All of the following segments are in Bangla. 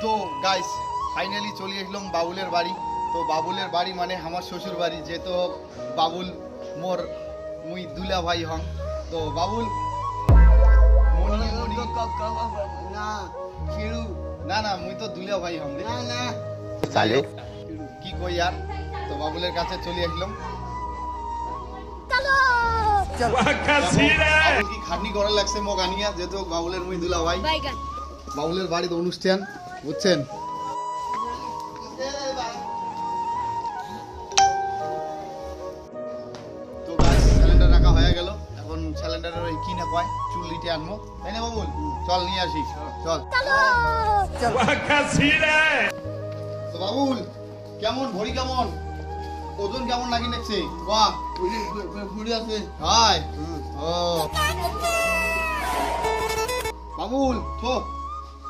তো গাইস ফাইনালি চলে এলাম বাবুলের বাড়ি। তো বাবুলের বাড়ি মানে আমার শ্বশুর বাড়ি, যেহেতু বাবুল মোর মুই দুলা ভাই হন। তো বাবুল মনি মনি না চিড়ু না না মুই তো দুলা ভাই হন রে। না না চালে কি কই আর। তো বাবুলের কাছে চলে আসলাম। বাবুল কি খাটনি করা লাগছে মোক আনিয়া, যেহেতু বাবুলের মুই দুলা ভাই। বাবুলের বাড়িতে অনুষ্ঠান বুঝছেন। তো গাইস সিলিন্ডার রাখা হয়ে গেল, এখন সিলিন্ডারের ওই কি না কয় চুল্লিটি আনবো, তাই না বাবুল? চল নিয়ে আসি চল। তো বাবুল কেমন ভরি, কেমন ওজন, কেমন লাগি নাকছে? বাহ ঘুরে আছে হাই ও বাবুল তো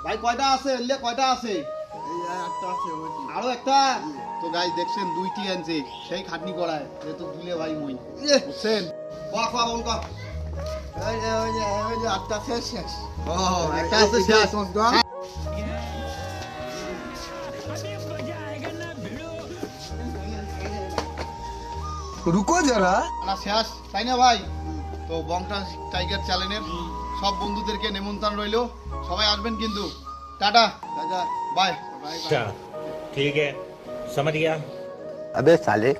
ভাই কয়টা আছে? এলে কয়টা আছে? এই একটা আছে আরো একটা। তো গাইস দেখছেন দুইটি আনছে, সেই খাটনি করায়, যেহেতু দুলে ভাই মুই বুঝছেন। কোয়া কোয়া বাবুল কোয়া। ওই যে একটা শেষ শেষ ও একটা আছে শেষ। রুকো যারা না শেষ তাই না ভাই? তো বংটা টাইগার চ্যানেলের সব বন্ধুদেরকে নেমন্তন্ন রইলো, সবাই আসবেন কিন্তু। টাটা দাদা বাই। अच्छा ठीक है समझ गया अबे साले